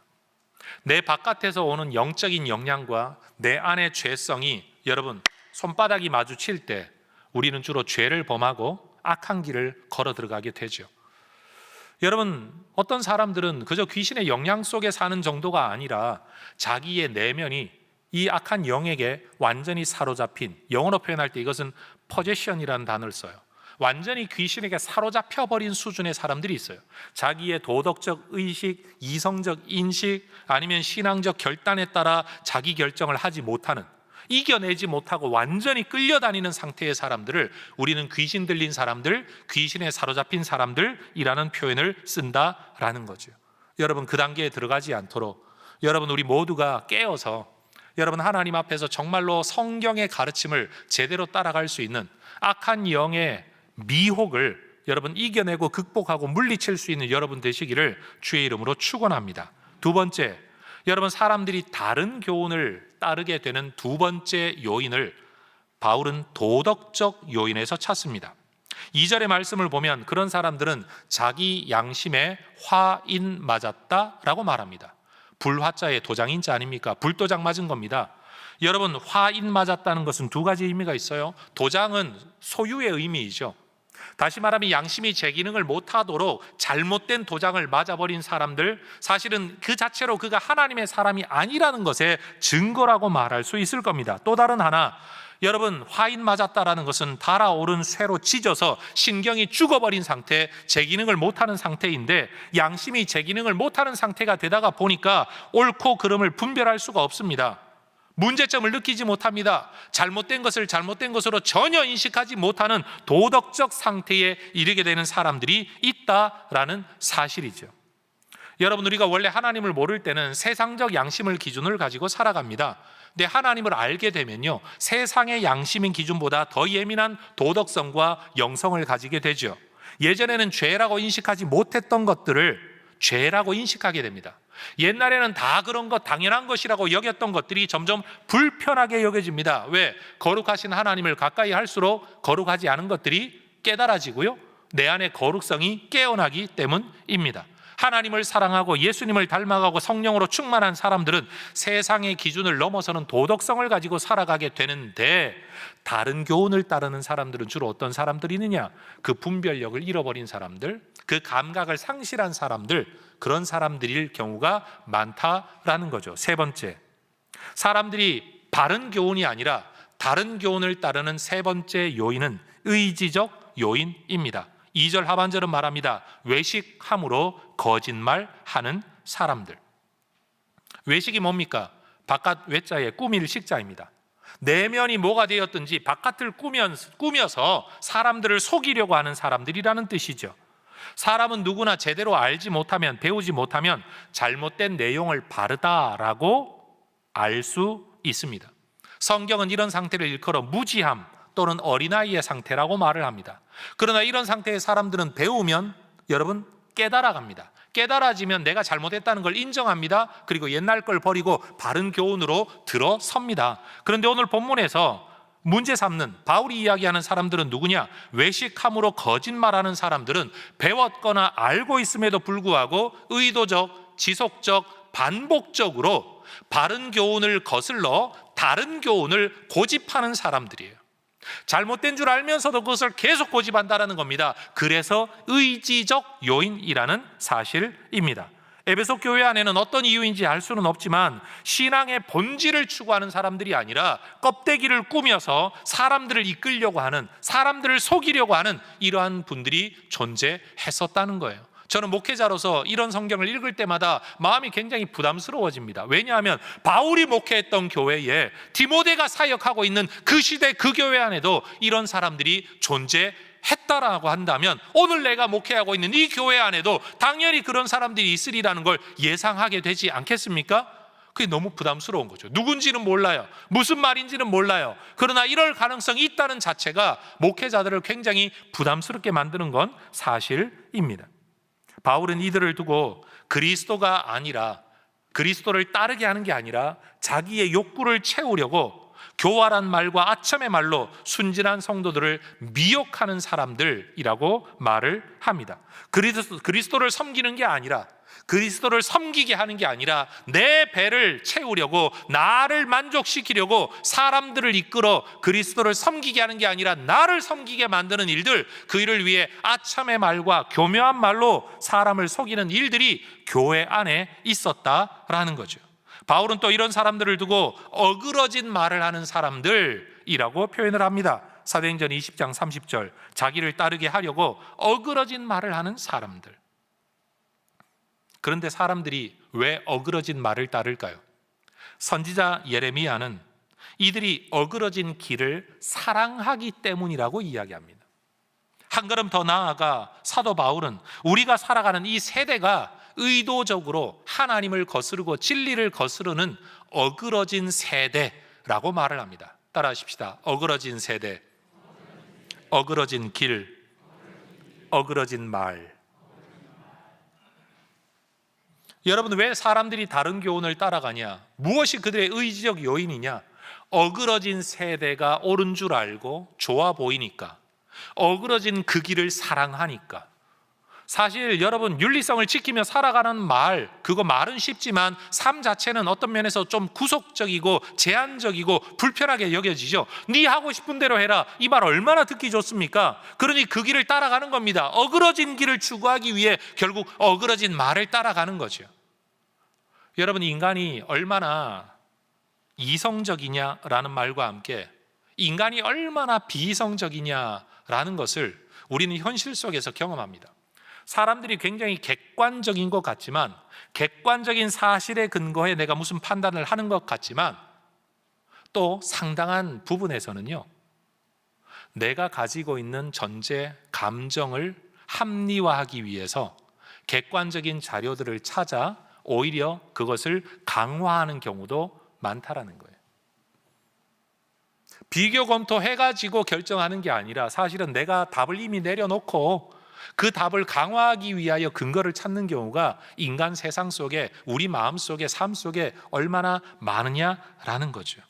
내 바깥에서 오는 영적인 영향과 내 안의 죄성이 여러분 손바닥이 마주칠 때 우리는 주로 죄를 범하고 악한 길을 걸어 들어가게 되죠. 여러분, 어떤 사람들은 그저 귀신의 영향 속에 사는 정도가 아니라 자기의 내면이 이 악한 영에게 완전히 사로잡힌, 영어로 표현할 때 이것은 possession이라는 단어를 써요. 완전히 귀신에게 사로잡혀 버린 수준의 사람들이 있어요. 자기의 도덕적 의식, 이성적 인식, 아니면 신앙적 결단에 따라 자기 결정을 하지 못하는, 이겨내지 못하고 완전히 끌려다니는 상태의 사람들을 우리는 귀신 들린 사람들, 귀신에 사로잡힌 사람들이라는 표현을 쓴다라는 거죠. 여러분, 그 단계에 들어가지 않도록 여러분 우리 모두가 깨어서 여러분 하나님 앞에서 정말로 성경의 가르침을 제대로 따라갈 수 있는 악한 영의 미혹을 여러분 이겨내고 극복하고 물리칠 수 있는 여러분 되시기를 주의 이름으로 축원합니다. 두 번째, 여러분 사람들이 다른 교훈을 따르게 되는 두 번째 요인을 바울은 도덕적 요인에서 찾습니다. 2절의 말씀을 보면 그런 사람들은 자기 양심에 화인 맞았다라고 말합니다. 불화자의 도장인자 아닙니까? 불도장 맞은 겁니다. 여러분, 화인 맞았다는 것은 두 가지 의미가 있어요. 도장은 소유의 의미이죠. 다시 말하면 양심이 제 기능을 못하도록 잘못된 도장을 맞아버린 사람들, 사실은 그 자체로 그가 하나님의 사람이 아니라는 것의 증거라고 말할 수 있을 겁니다. 또 다른 하나, 여러분 화인 맞았다라는 것은 달아오른 쇠로 찢어서 신경이 죽어버린 상태, 제 기능을 못하는 상태인데 양심이 제 기능을 못하는 상태가 되다가 보니까 옳고 그름을 분별할 수가 없습니다. 문제점을 느끼지 못합니다. 잘못된 것을 잘못된 것으로 전혀 인식하지 못하는 도덕적 상태에 이르게 되는 사람들이 있다라는 사실이죠. 여러분, 우리가 원래 하나님을 모를 때는 세상적 양심을 기준을 가지고 살아갑니다. 근데 하나님을 알게 되면요, 세상의 양심인 기준보다 더 예민한 도덕성과 영성을 가지게 되죠. 예전에는 죄라고 인식하지 못했던 것들을 죄라고 인식하게 됩니다. 옛날에는 다 그런 것, 당연한 것이라고 여겼던 것들이 점점 불편하게 여겨집니다. 왜? 거룩하신 하나님을 가까이 할수록 거룩하지 않은 것들이 깨달아지고요, 내 안의 거룩성이 깨어나기 때문입니다. 하나님을 사랑하고 예수님을 닮아가고 성령으로 충만한 사람들은 세상의 기준을 넘어서는 도덕성을 가지고 살아가게 되는데, 다른 교훈을 따르는 사람들은 주로 어떤 사람들이느냐? 그 분별력을 잃어버린 사람들, 그 감각을 상실한 사람들, 그런 사람들일 경우가 많다라는 거죠. 세 번째, 사람들이 바른 교훈이 아니라 다른 교훈을 따르는 세 번째 요인은 의지적 요인입니다. 2절 하반절은 말합니다. 외식함으로 거짓말하는 사람들. 외식이 뭡니까? 바깥 외자에 꾸밀 식자입니다. 내면이 뭐가 되었든지 바깥을 꾸며서 사람들을 속이려고 하는 사람들이라는 뜻이죠. 사람은 누구나 제대로 알지 못하면, 배우지 못하면 잘못된 내용을 바르다라고 알 수 있습니다. 성경은 이런 상태를 일컬어 무지함 또는 어린아이의 상태라고 말을 합니다. 그러나 이런 상태의 사람들은 배우면 여러분 깨달아갑니다. 깨달아지면 내가 잘못했다는 걸 인정합니다. 그리고 옛날 걸 버리고 바른 교훈으로 들어섭니다. 그런데 오늘 본문에서 문제 삼는, 바울이 이야기하는 사람들은 누구냐? 외식함으로 거짓말하는 사람들은 배웠거나 알고 있음에도 불구하고 의도적, 지속적, 반복적으로 바른 교훈을 거슬러 다른 교훈을 고집하는 사람들이에요. 잘못된 줄 알면서도 그것을 계속 고집한다는 겁니다. 그래서 의지적 요인이라는 사실입니다. 에베소 교회 안에는 어떤 이유인지 알 수는 없지만 신앙의 본질을 추구하는 사람들이 아니라 껍데기를 꾸며서 사람들을 이끌려고 하는, 사람들을 속이려고 하는 이러한 분들이 존재했었다는 거예요. 저는 목회자로서 이런 성경을 읽을 때마다 마음이 굉장히 부담스러워집니다. 왜냐하면 바울이 목회했던 교회에 디모데가 사역하고 있는 그 시대 그 교회 안에도 이런 사람들이 존재했다라고 한다면 오늘 내가 목회하고 있는 이 교회 안에도 당연히 그런 사람들이 있으리라는 걸 예상하게 되지 않겠습니까? 그게 너무 부담스러운 거죠. 누군지는 몰라요. 무슨 말인지는 몰라요. 그러나 이럴 가능성이 있다는 자체가 목회자들을 굉장히 부담스럽게 만드는 건 사실입니다. 바울은 이들을 두고 그리스도가 아니라, 그리스도를 따르게 하는 게 아니라 자기의 욕구를 채우려고 교활한 말과 아첨의 말로 순진한 성도들을 미혹하는 사람들이라고 말을 합니다. 그리스도를 섬기는 게 아니라, 그리스도를 섬기게 하는 게 아니라 내 배를 채우려고, 나를 만족시키려고 사람들을 이끌어 그리스도를 섬기게 하는 게 아니라 나를 섬기게 만드는 일들, 그 일을 위해 아첨의 말과 교묘한 말로 사람을 속이는 일들이 교회 안에 있었다라는 거죠. 바울은 또 이런 사람들을 두고 어그러진 말을 하는 사람들이라고 표현을 합니다. 사도행전 20장 30절, 자기를 따르게 하려고 어그러진 말을 하는 사람들. 그런데 사람들이 왜 어그러진 말을 따를까요? 선지자 예레미야는 이들이 어그러진 길을 사랑하기 때문이라고 이야기합니다. 한 걸음 더 나아가 사도 바울은 우리가 살아가는 이 세대가 의도적으로 하나님을 거스르고 진리를 거스르는 어그러진 세대라고 말을 합니다. 따라하십시다. 어그러진 세대, 어그러진 길, 어그러진 말. 여러분, 왜 사람들이 다른 교훈을 따라가냐? 무엇이 그들의 의지적 요인이냐? 어그러진 세대가 옳은 줄 알고 좋아 보이니까, 어그러진 그 길을 사랑하니까. 사실 여러분, 윤리성을 지키며 살아가는 말, 그거 말은 쉽지만 삶 자체는 어떤 면에서 좀 구속적이고 제한적이고 불편하게 여겨지죠. 네 하고 싶은 대로 해라, 이 말 얼마나 듣기 좋습니까? 그러니 그 길을 따라가는 겁니다. 어그러진 길을 추구하기 위해 결국 어그러진 말을 따라가는 거죠. 여러분, 인간이 얼마나 이성적이냐라는 말과 함께 인간이 얼마나 비이성적이냐라는 것을 우리는 현실 속에서 경험합니다. 사람들이 굉장히 객관적인 것 같지만, 객관적인 사실에 근거해 내가 무슨 판단을 하는 것 같지만, 또 상당한 부분에서는요, 내가 가지고 있는 전제 감정을 합리화하기 위해서 객관적인 자료들을 찾아 오히려 그것을 강화하는 경우도 많다라는 거예요. 비교 검토해가지고 결정하는 게 아니라 사실은 내가 답을 이미 내려놓고 그 답을 강화하기 위하여 근거를 찾는 경우가 인간 세상 속에, 우리 마음 속에, 삶 속에 얼마나 많으냐라는 거죠.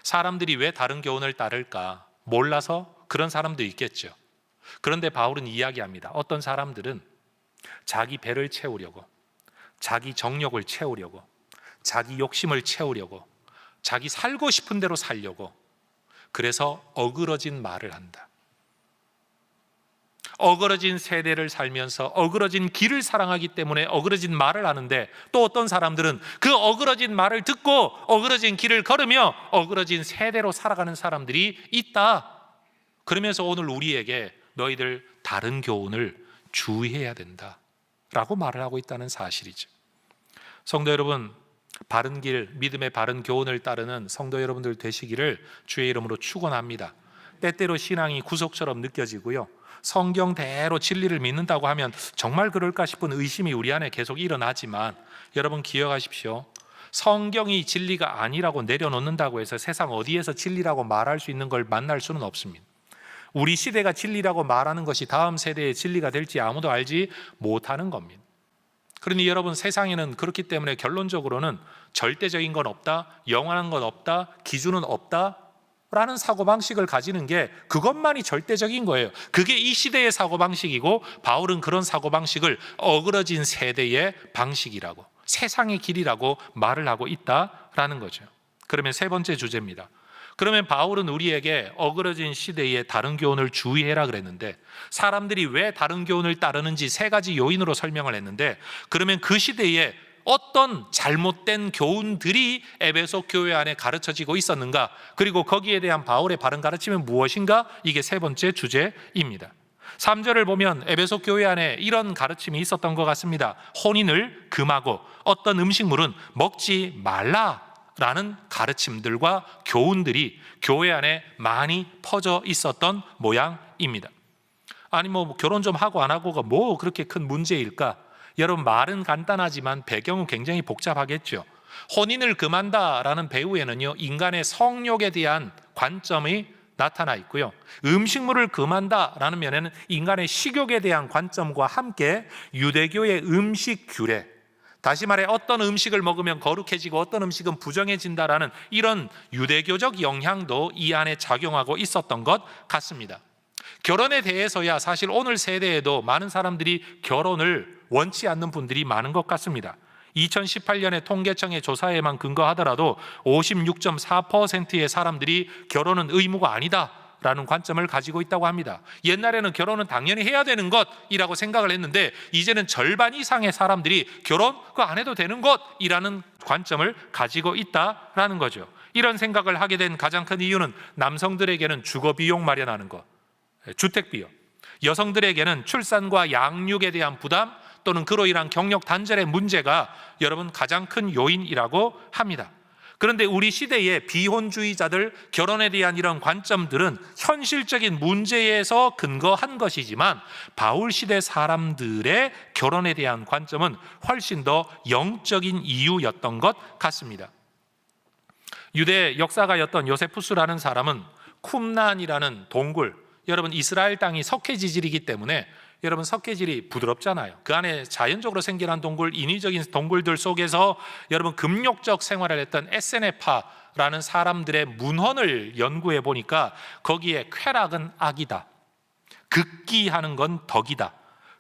사람들이 왜 다른 교훈을 따를까? 몰라서 그런 사람도 있겠죠. 그런데 바울은 이야기합니다. 어떤 사람들은 자기 배를 채우려고, 자기 정욕을 채우려고, 자기 욕심을 채우려고, 자기 살고 싶은 대로 살려고, 그래서 어그러진 말을 한다. 어그러진 세대를 살면서 어그러진 길을 사랑하기 때문에 어그러진 말을 하는데, 또 어떤 사람들은 그 어그러진 말을 듣고 어그러진 길을 걸으며 어그러진 세대로 살아가는 사람들이 있다. 그러면서 오늘 우리에게 너희들 다른 교훈을 주의해야 된다 라고 말을 하고 있다는 사실이죠. 성도 여러분, 바른 길, 믿음의 바른 교훈을 따르는 성도 여러분들 되시기를 주의 이름으로 축원합니다. 때때로 신앙이 구속처럼 느껴지고요, 성경대로 진리를 믿는다고 하면 정말 그럴까 싶은 의심이 우리 안에 계속 일어나지만, 여러분 기억하십시오. 성경이 진리가 아니라고 내려놓는다고 해서 세상 어디에서 진리라고 말할 수 있는 걸 만날 수는 없습니다. 우리 시대가 진리라고 말하는 것이 다음 세대의 진리가 될지 아무도 알지 못하는 겁니다. 그러니 여러분, 세상에는 그렇기 때문에 결론적으로는 절대적인 건 없다, 영원한 건 없다, 기준은 없다 라는 사고방식을 가지는 게 그것만이 절대적인 거예요. 그게 이 시대의 사고방식이고, 바울은 그런 사고방식을 어그러진 세대의 방식이라고, 세상의 길이라고 말을 하고 있다라는 거죠. 그러면 세 번째 주제입니다. 그러면 바울은 우리에게 어그러진 시대의 다른 교훈을 주의해라 그랬는데, 사람들이 왜 다른 교훈을 따르는지 세 가지 요인으로 설명을 했는데, 그러면 그 시대에 어떤 잘못된 교훈들이 에베소 교회 안에 가르쳐지고 있었는가, 그리고 거기에 대한 바울의 바른 가르침은 무엇인가, 이게 세 번째 주제입니다. 3절을 보면 에베소 교회 안에 이런 가르침이 있었던 것 같습니다. 혼인을 금하고 어떤 음식물은 먹지 말라라는 가르침들과 교훈들이 교회 안에 많이 퍼져 있었던 모양입니다. 아니 뭐 결혼 좀 하고 안 하고가 뭐 그렇게 큰 문제일까? 여러분, 말은 간단하지만 배경은 굉장히 복잡하겠죠. 혼인을 금한다라는 배후에는요, 인간의 성욕에 대한 관점이 나타나 있고요, 음식물을 금한다라는 면에는 인간의 식욕에 대한 관점과 함께 유대교의 음식 규례, 다시 말해 어떤 음식을 먹으면 거룩해지고 어떤 음식은 부정해진다라는 이런 유대교적 영향도 이 안에 작용하고 있었던 것 같습니다. 결혼에 대해서야 사실 오늘 세대에도 많은 사람들이 결혼을 원치 않는 분들이 많은 것 같습니다. 2018년의 통계청의 조사에만 근거하더라도 56.4%의 사람들이 결혼은 의무가 아니다 라는 관점을 가지고 있다고 합니다. 옛날에는 결혼은 당연히 해야 되는 것이라고 생각을 했는데 이제는 절반 이상의 사람들이 결혼 그거 안 해도 되는 것이라는 관점을 가지고 있다라는 거죠. 이런 생각을 하게 된 가장 큰 이유는 남성들에게는 주거 비용 마련하는 것, 주택 비용, 여성들에게는 출산과 양육에 대한 부담 또는 그로 인한 경력 단절의 문제가 여러분 가장 큰 요인이라고 합니다. 그런데 우리 시대의 비혼주의자들, 결혼에 대한 이런 관점들은 현실적인 문제에서 근거한 것이지만 바울 시대 사람들의 결혼에 대한 관점은 훨씬 더 영적인 이유였던 것 같습니다. 유대 역사가였던 요세푸스라는 사람은 쿰난이라는 동굴, 여러분 이스라엘 땅이 석회지질이기 때문에 여러분 석회질이 부드럽잖아요. 그 안에 자연적으로 생겨난 동굴, 인위적인 동굴들 속에서 여러분 금욕적 생활을 했던 에세네파라는 사람들의 문헌을 연구해 보니까 거기에 쾌락은 악이다, 극기하는 건 덕이다,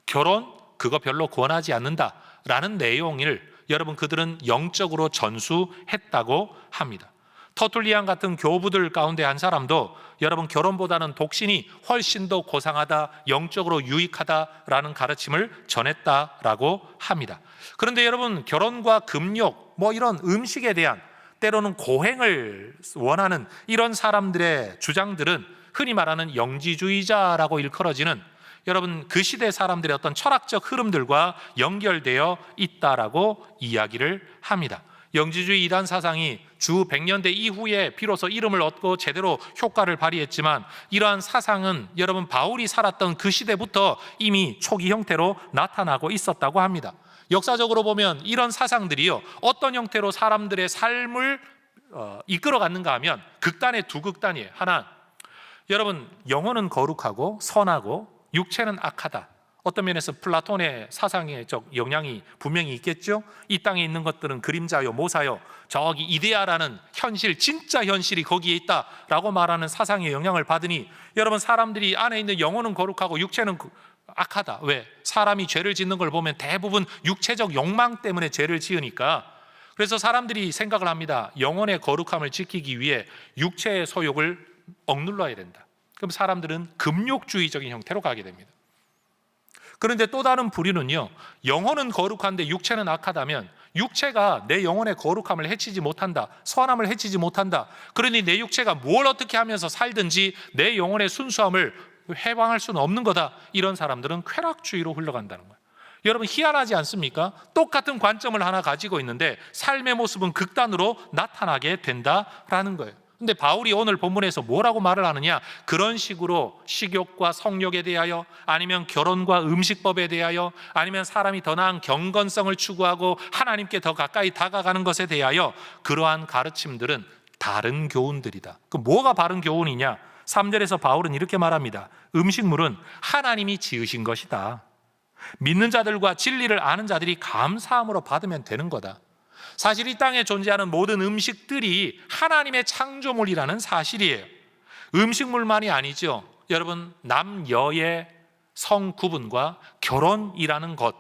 결혼 그거 별로 권하지 않는다라는 내용을 여러분 그들은 영적으로 전수했다고 합니다. 터툴리안 같은 교부들 가운데 한 사람도 여러분 결혼보다는 독신이 훨씬 더 고상하다, 영적으로 유익하다라는 가르침을 전했다라고 합니다. 그런데 여러분 결혼과 금욕, 뭐 이런 음식에 대한 때로는 고행을 원하는 이런 사람들의 주장들은 흔히 말하는 영지주의자라고 일컬어지는 여러분 그 시대 사람들의 어떤 철학적 흐름들과 연결되어 있다라고 이야기를 합니다. 영지주의 이단 사상이 주 100년대 이후에 비로소 이름을 얻고 제대로 효과를 발휘했지만 이러한 사상은 여러분 바울이 살았던 그 시대부터 이미 초기 형태로 나타나고 있었다고 합니다. 역사적으로 보면 이런 사상들이요, 어떤 형태로 사람들의 삶을 이끌어갔는가 하면 극단의 두 극단이에요. 하나, 여러분 영혼은 거룩하고 선하고 육체는 악하다. 어떤 면에서 플라톤의 사상의적 영향이 분명히 있겠죠. 이 땅에 있는 것들은 그림자요, 모사요, 저기 이데아라는 현실, 진짜 현실이 거기에 있다라고 말하는 사상의 영향을 받으니 여러분 사람들이 안에 있는 영혼은 거룩하고 육체는 악하다. 왜? 사람이 죄를 짓는 걸 보면 대부분 육체적 욕망 때문에 죄를 지으니까. 그래서 사람들이 생각을 합니다. 영혼의 거룩함을 지키기 위해 육체의 소욕을 억눌러야 된다. 그럼 사람들은 금욕주의적인 형태로 가게 됩니다. 그런데 또 다른 부류는요, 영혼은 거룩한데 육체는 악하다면 육체가 내 영혼의 거룩함을 해치지 못한다, 선함을 해치지 못한다, 그러니 내 육체가 뭘 어떻게 하면서 살든지 내 영혼의 순수함을 해방할 수는 없는 거다. 이런 사람들은 쾌락주의로 흘러간다는 거예요. 여러분 희한하지 않습니까? 똑같은 관점을 하나 가지고 있는데 삶의 모습은 극단으로 나타나게 된다라는 거예요. 근데 바울이 오늘 본문에서 뭐라고 말을 하느냐? 그런 식으로 식욕과 성욕에 대하여, 아니면 결혼과 음식법에 대하여, 아니면 사람이 더 나은 경건성을 추구하고 하나님께 더 가까이 다가가는 것에 대하여 그러한 가르침들은 다른 교훈들이다. 그 뭐가 바른 교훈이냐? 3절에서 바울은 이렇게 말합니다. 음식물은 하나님이 지으신 것이다. 믿는 자들과 진리를 아는 자들이 감사함으로 받으면 되는 거다. 사실 이 땅에 존재하는 모든 음식들이 하나님의 창조물이라는 사실이에요. 음식물만이 아니죠. 여러분 남여의 성구분과 결혼이라는 것,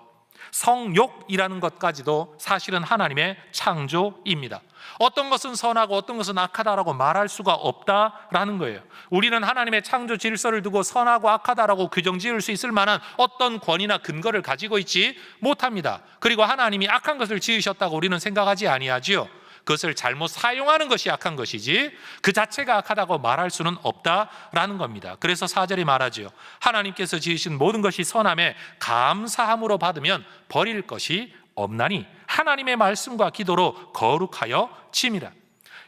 성욕이라는 것까지도 사실은 하나님의 창조입니다. 어떤 것은 선하고 어떤 것은 악하다라고 말할 수가 없다라는 거예요. 우리는 하나님의 창조 질서를 두고 선하고 악하다라고 규정 지을 수 있을 만한 어떤 권위나 근거를 가지고 있지 못합니다. 그리고 하나님이 악한 것을 지으셨다고 우리는 생각하지 아니하지요. 그것을 잘못 사용하는 것이 악한 것이지 그 자체가 악하다고 말할 수는 없다라는 겁니다. 그래서 4절이 말하죠. 하나님께서 지으신 모든 것이 선함에 감사함으로 받으면 버릴 것이 없나니 하나님의 말씀과 기도로 거룩하여 짐이라.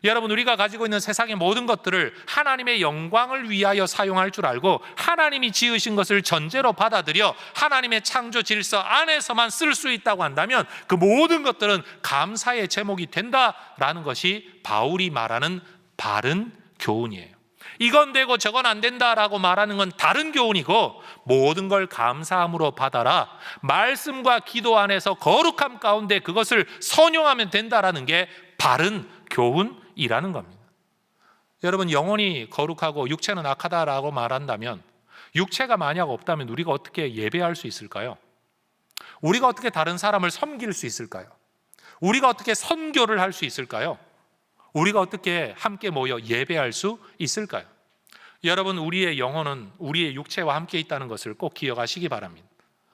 여러분, 우리가 가지고 있는 세상의 모든 것들을 하나님의 영광을 위하여 사용할 줄 알고 하나님이 지으신 것을 전제로 받아들여 하나님의 창조 질서 안에서만 쓸 수 있다고 한다면 그 모든 것들은 감사의 제목이 된다라는 것이 바울이 말하는 바른 교훈이에요. 이건 되고 저건 안 된다라고 말하는 건 다른 교훈이고, 모든 걸 감사함으로 받아라, 말씀과 기도 안에서 거룩함 가운데 그것을 선용하면 된다라는 게 바른 교훈이라는 겁니다. 여러분, 영혼이 거룩하고 육체는 악하다라고 말한다면, 육체가 만약 없다면 우리가 어떻게 예배할 수 있을까요? 우리가 어떻게 다른 사람을 섬길 수 있을까요? 우리가 어떻게 선교를 할 수 있을까요? 우리가 어떻게 함께 모여 예배할 수 있을까요? 여러분, 우리의 영혼은 우리의 육체와 함께 있다는 것을 꼭 기억하시기 바랍니다.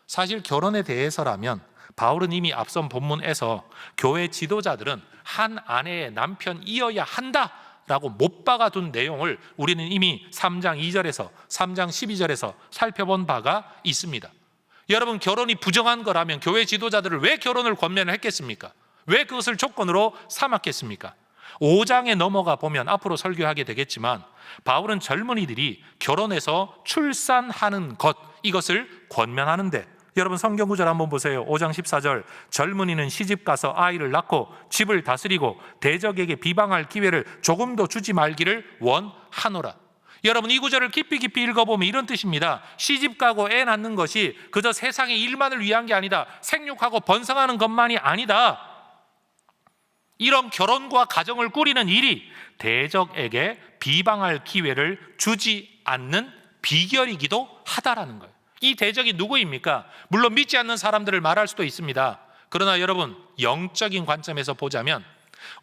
사실 결혼에 대해서라면 바울은 이미 앞선 본문에서 교회 지도자들은 한 아내의 남편이어야 한다라고 못 박아둔 내용을 우리는 이미 3장 2절에서 3장 12절에서 살펴본 바가 있습니다. 여러분, 결혼이 부정한 거라면 교회 지도자들을 왜 결혼을 권면을 했겠습니까? 왜 그것을 조건으로 삼았겠습니까? 5장에 넘어가 보면 앞으로 설교하게 되겠지만 바울은 젊은이들이 결혼해서 출산하는 것, 이것을 권면하는데, 여러분 성경 구절 한번 보세요. 5장 14절, 젊은이는 시집가서 아이를 낳고 집을 다스리고 대적에게 비방할 기회를 조금도 주지 말기를 원하노라. 여러분, 이 구절을 깊이 읽어보면 이런 뜻입니다. 시집가고 애 낳는 것이 그저 세상의 일만을 위한 게 아니다, 생육하고 번성하는 것만이 아니다. 이런 결혼과 가정을 꾸리는 일이 대적에게 비방할 기회를 주지 않는 비결이기도 하다라는 거예요. 이 대적이 누구입니까? 물론 믿지 않는 사람들을 말할 수도 있습니다. 그러나 여러분, 영적인 관점에서 보자면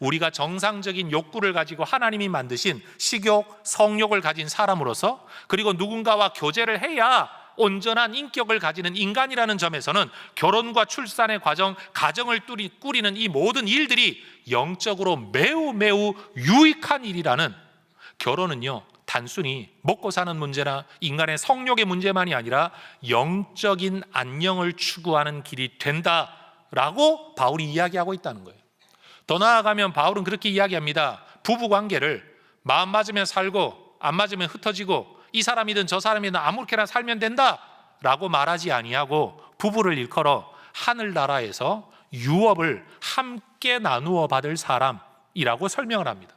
우리가 정상적인 욕구를 가지고 하나님이 만드신 식욕, 성욕을 가진 사람으로서, 그리고 누군가와 교제를 해야 온전한 인격을 가지는 인간이라는 점에서는 결혼과 출산의 과정, 가정을 꾸리는 이 모든 일들이 영적으로 매우 유익한 일이라는, 결혼은요 단순히 먹고 사는 문제나 인간의 성욕의 문제만이 아니라 영적인 안녕을 추구하는 길이 된다라고 바울이 이야기하고 있다는 거예요. 더 나아가면 바울은 그렇게 이야기합니다. 부부관계를 마음 맞으면 살고 안 맞으면 흩어지고 이 사람이든 저 사람이든 아무렇게나 살면 된다라고 말하지 아니하고 부부를 일컬어 하늘나라에서 유업을 함께 나누어 받을 사람이라고 설명을 합니다.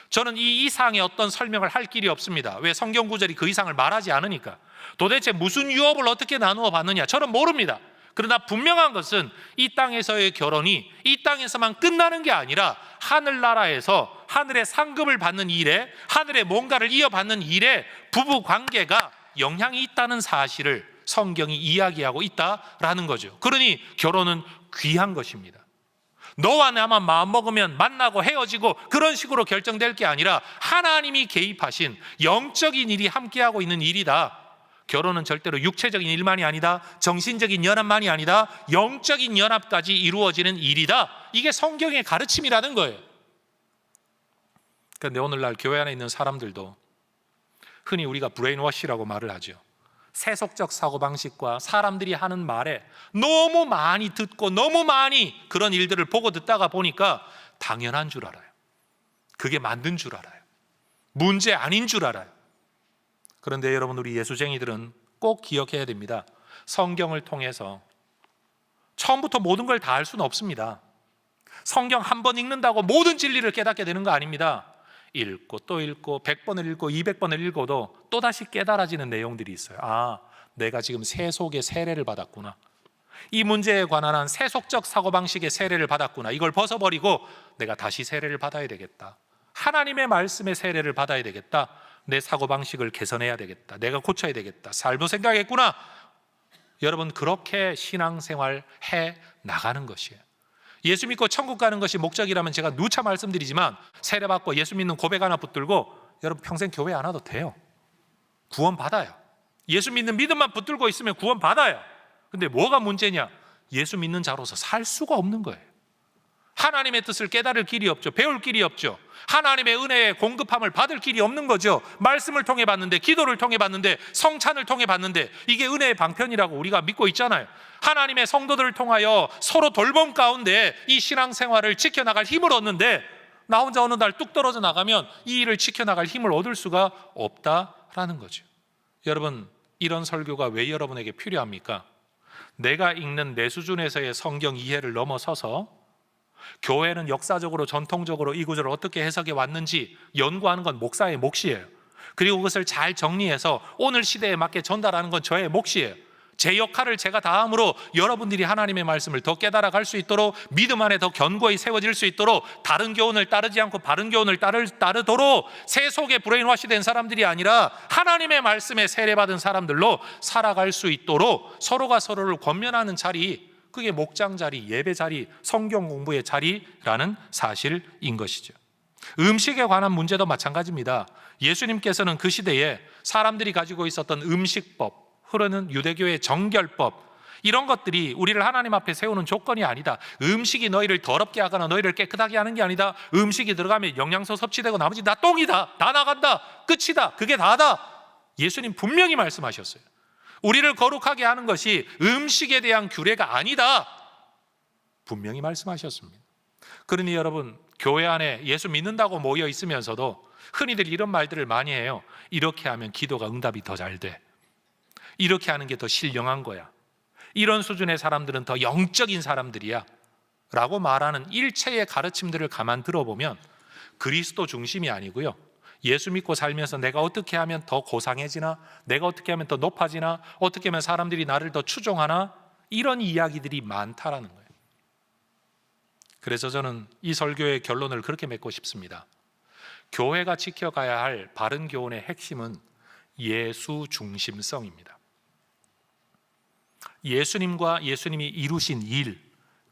저는 이 이상의 어떤 설명을 할 길이 없습니다. 왜? 성경 구절이 그 이상을 말하지 않으니까. 도대체 무슨 유업을 어떻게 나누어 받느냐, 저는 모릅니다. 그러나 분명한 것은 이 땅에서의 결혼이 이 땅에서만 끝나는 게 아니라 하늘나라에서 하늘의 상급을 받는 일에, 하늘의 뭔가를 이어받는 일에 부부 관계가 영향이 있다는 사실을 성경이 이야기하고 있다라는 거죠. 그러니 결혼은 귀한 것입니다. 너와 나만 마음먹으면 만나고 헤어지고 그런 식으로 결정될 게 아니라 하나님이 개입하신 영적인 일이 함께하고 있는 일이다. 결혼은 절대로 육체적인 일만이 아니다, 정신적인 연합만이 아니다, 영적인 연합까지 이루어지는 일이다. 이게 성경의 가르침이라는 거예요. 그런데 오늘날 교회 안에 있는 사람들도 흔히 우리가 브레인워시라고 말을 하죠. 세속적 사고방식과 사람들이 하는 말에 너무 많이 듣고 너무 많이 그런 일들을 보고 듣다가 보니까 당연한 줄 알아요. 그게 맞는 줄 알아요. 문제 아닌 줄 알아요. 그런데 여러분, 우리 예수쟁이들은 꼭 기억해야 됩니다. 성경을 통해서 처음부터 모든 걸 다 알 수는 없습니다. 성경 한 번 읽는다고 모든 진리를 깨닫게 되는 거 아닙니다. 읽고 또 읽고 100번을 읽고 200번을 읽어도 또다시 깨달아지는 내용들이 있어요. 아, 내가 지금 세속의 세례를 받았구나. 이 문제에 관한 한 세속적 사고방식의 세례를 받았구나. 이걸 벗어버리고 내가 다시 세례를 받아야 되겠다. 하나님의 말씀의 세례를 받아야 되겠다. 내 사고방식을 개선해야 되겠다. 내가 고쳐야 되겠다. 잘못 생각했구나. 여러분, 그렇게 신앙생활 해 나가는 것이에요. 예수 믿고 천국 가는 것이 목적이라면 제가 누차 말씀드리지만 세례받고 예수 믿는 고백 하나 붙들고 여러분 평생 교회 안 와도 돼요. 구원 받아요. 예수 믿는 믿음만 붙들고 있으면 구원 받아요. 근데 뭐가 문제냐? 예수 믿는 자로서 살 수가 없는 거예요. 하나님의 뜻을 깨달을 길이 없죠. 배울 길이 없죠. 하나님의 은혜의 공급함을 받을 길이 없는 거죠. 말씀을 통해 받는데, 기도를 통해 받는데, 성찬을 통해 받는데, 이게 은혜의 방편이라고 우리가 믿고 있잖아요. 하나님의 성도들을 통하여 서로 돌봄 가운데 이 신앙생활을 지켜나갈 힘을 얻는데, 나 혼자 어느 날 뚝 떨어져 나가면 이 일을 지켜나갈 힘을 얻을 수가 없다라는 거죠. 여러분, 이런 설교가 왜 여러분에게 필요합니까? 내가 읽는 내 수준에서의 성경 이해를 넘어서서 교회는 역사적으로 전통적으로 이 구절을 어떻게 해석해 왔는지 연구하는 건 목사의 몫이에요. 그리고 그것을 잘 정리해서 오늘 시대에 맞게 전달하는 건 저의 몫이에요. 제 역할을 제가 다함으로 여러분들이 하나님의 말씀을 더 깨달아갈 수 있도록, 믿음 안에 더 견고히 세워질 수 있도록, 다른 교훈을 따르지 않고 바른 교훈을 따르도록 세속에 브레인워시된 사람들이 아니라 하나님의 말씀에 세례받은 사람들로 살아갈 수 있도록 서로가 서로를 권면하는 자리, 그게 목장 자리, 예배 자리, 성경 공부의 자리라는 사실인 것이죠. 음식에 관한 문제도 마찬가지입니다. 예수님께서는 그 시대에 사람들이 가지고 있었던 음식법, 흐르는 유대교의 정결법, 이런 것들이 우리를 하나님 앞에 세우는 조건이 아니다. 음식이 너희를 더럽게 하거나 너희를 깨끗하게 하는 게 아니다. 음식이 들어가면 영양소 섭취되고 나머지 다 똥이다, 다 나간다, 끝이다, 그게 다다. 예수님 분명히 말씀하셨어요. 우리를 거룩하게 하는 것이 음식에 대한 규례가 아니다, 분명히 말씀하셨습니다. 그러니 여러분, 교회 안에 예수 믿는다고 모여 있으면서도 흔히들 이런 말들을 많이 해요. 이렇게 하면 기도가 응답이 더 잘 돼, 이렇게 하는 게 더 신령한 거야, 이런 수준의 사람들은 더 영적인 사람들이야 라고 말하는 일체의 가르침들을 가만 들어보면 그리스도 중심이 아니고요, 예수 믿고 살면서 내가 어떻게 하면 더 고상해지나, 내가 어떻게 하면 더 높아지나, 어떻게 하면 사람들이 나를 더 추종하나, 이런 이야기들이 많다라는 거예요. 그래서 저는 이 설교의 결론을 그렇게 맺고 싶습니다. 교회가 지켜가야 할 바른 교훈의 핵심은 예수 중심성입니다. 예수님과 예수님이 이루신 일,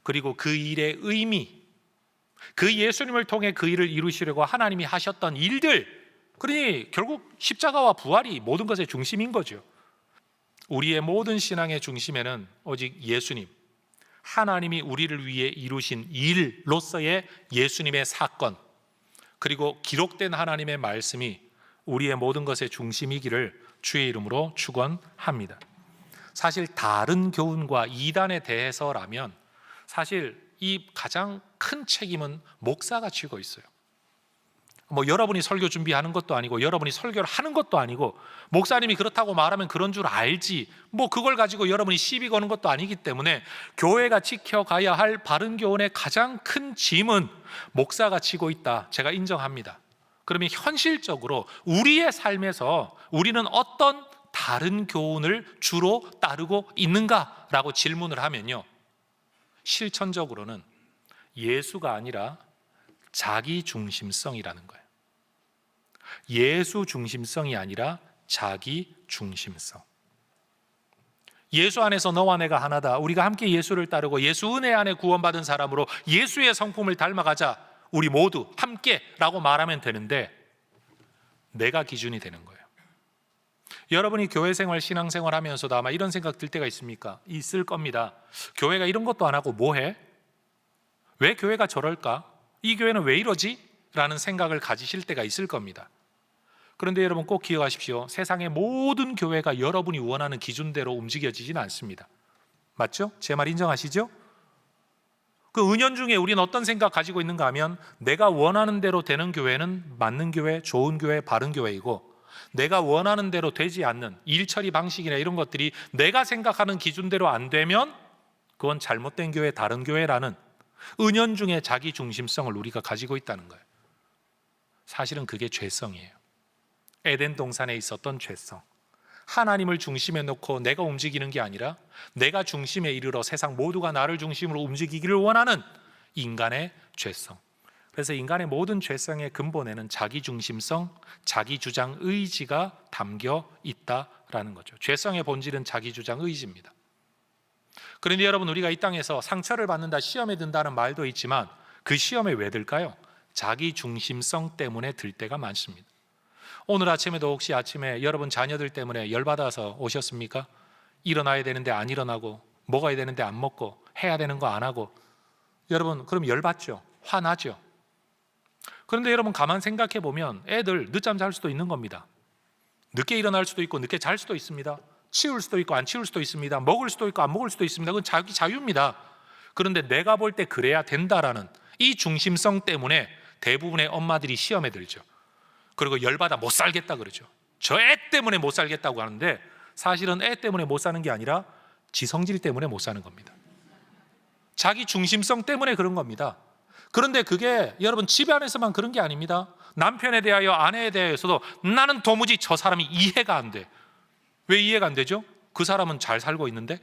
그리고 그 일의 의미, 그 예수님을 통해 그 일을 이루시려고 하나님이 하셨던 일들, 그러니 결국 십자가와 부활이 모든 것의 중심인 거죠. 우리의 모든 신앙의 중심에는 오직 예수님, 하나님이 우리를 위해 이루신 일로서의 예수님의 사건, 그리고 기록된 하나님의 말씀이 우리의 모든 것의 중심이기를 주의 이름으로 축원합니다. 사실 다른 교훈과 이단에 대해서라면 사실 이 가장 큰 책임은 목사가 지고 있어요. 여러분이 설교 준비하는 것도 아니고, 여러분이 설교를 하는 것도 아니고, 목사님이 그렇다고 말하면 그런 줄 알지, 그걸 가지고 여러분이 시비 거는 것도 아니기 때문에 교회가 지켜가야 할 바른 교훈의 가장 큰 짐은 목사가 지고 있다, 제가 인정합니다. 그러면 현실적으로 우리의 삶에서 우리는 어떤 다른 교훈을 주로 따르고 있는가라고 질문을 하면요, 실천적으로는 예수가 아니라 자기 중심성이라는 거예요. 예수 중심성이 아니라 자기 중심성. 예수 안에서 너와 내가 하나다, 우리가 함께 예수를 따르고 예수 은혜 안에 구원받은 사람으로 예수의 성품을 닮아가자, 우리 모두 함께 라고 말하면 되는데, 내가 기준이 되는 거예요. 여러분이 교회생활, 신앙생활 하면서도 아마 이런 생각 들 때가 있습니까? 있을 겁니다. 교회가 이런 것도 안 하고 뭐 해? 왜 교회가 저럴까? 이 교회는 왜 이러지? 라는 생각을 가지실 때가 있을 겁니다. 그런데 여러분 꼭 기억하십시오. 세상의 모든 교회가 여러분이 원하는 기준대로 움직여지지는 않습니다. 맞죠? 제 말 인정하시죠? 그 은연중에 우리는 어떤 생각 가지고 있는가 하면, 내가 원하는 대로 되는 교회는 맞는 교회, 좋은 교회, 바른 교회이고, 내가 원하는 대로 되지 않는 일처리 방식이나 이런 것들이 내가 생각하는 기준대로 안 되면 그건 잘못된 교회, 다른 교회라는 은연중에 자기 중심성을 우리가 가지고 있다는 거예요. 사실은 그게 죄성이에요. 에덴 동산에 있었던 죄성, 하나님을 중심에 놓고 내가 움직이는 게 아니라 내가 중심에 이르러 세상 모두가 나를 중심으로 움직이기를 원하는 인간의 죄성. 그래서 인간의 모든 죄성의 근본에는 자기 중심성, 자기 주장 의지가 담겨 있다라는 거죠. 죄성의 본질은 자기 주장 의지입니다. 그런데 여러분, 우리가 이 땅에서 상처를 받는다, 시험에 든다는 말도 있지만 그 시험에 왜 들까요? 자기 중심성 때문에 들 때가 많습니다. 오늘 아침에도 혹시 아침에 여러분 자녀들 때문에 열받아서 오셨습니까? 일어나야 되는데 안 일어나고, 먹어야 되는데 안 먹고, 해야 되는 거 안 하고, 여러분, 그럼 열받죠? 화나죠? 그런데 여러분 가만 생각해 보면 애들 늦잠 잘 수도 있는 겁니다. 늦게 일어날 수도 있고 늦게 잘 수도 있습니다. 치울 수도 있고 안 치울 수도 있습니다. 먹을 수도 있고 안 먹을 수도 있습니다. 그건 자기 자유입니다. 그런데 내가 볼 때 그래야 된다라는 이 중심성 때문에 대부분의 엄마들이 시험에 들죠. 그리고 열받아 못 살겠다 그러죠. 저 애 때문에 못 살겠다고 하는데 사실은 애 때문에 못 사는 게 아니라 지성질 때문에 못 사는 겁니다. 자기 중심성 때문에 그런 겁니다. 그런데 그게 여러분 집안에서만 그런 게 아닙니다. 남편에 대하여 아내에 대해서도 나는 도무지 저 사람이 이해가 안 돼. 왜 이해가 안 되죠? 그 사람은 잘 살고 있는데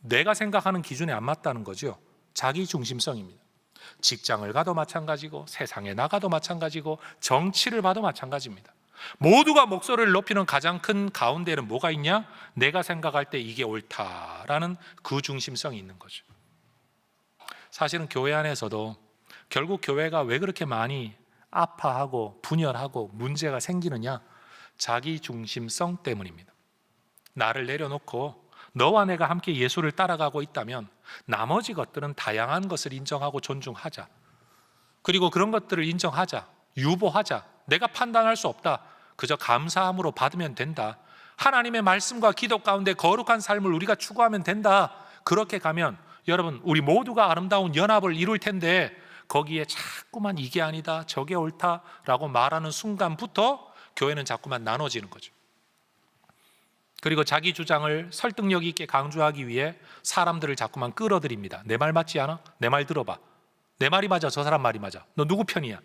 내가 생각하는 기준에 안 맞다는 거죠. 자기 중심성입니다. 직장을 가도 마찬가지고 세상에 나가도 마찬가지고 정치를 봐도 마찬가지입니다. 모두가 목소리를 높이는 가장 큰 가운데는 뭐가 있냐? 내가 생각할 때 이게 옳다라는 그 중심성이 있는 거죠. 사실은 교회 안에서도 결국 교회가 왜 그렇게 많이 아파하고 분열하고 문제가 생기느냐? 자기 중심성 때문입니다. 나를 내려놓고 너와 내가 함께 예수를 따라가고 있다면 나머지 것들은 다양한 것을 인정하고 존중하자. 그리고 그런 것들을 인정하자. 유보하자. 내가 판단할 수 없다. 그저 감사함으로 받으면 된다. 하나님의 말씀과 기도 가운데 거룩한 삶을 우리가 추구하면 된다. 그렇게 가면 여러분 우리 모두가 아름다운 연합을 이룰 텐데 거기에 자꾸만 이게 아니다 저게 옳다라고 말하는 순간부터 교회는 자꾸만 나눠지는 거죠. 그리고 자기 주장을 설득력 있게 강조하기 위해 사람들을 자꾸만 끌어들입니다. 내 말 맞지 않아? 내 말 들어봐. 내 말이 맞아 저 사람 말이 맞아. 너 누구 편이야?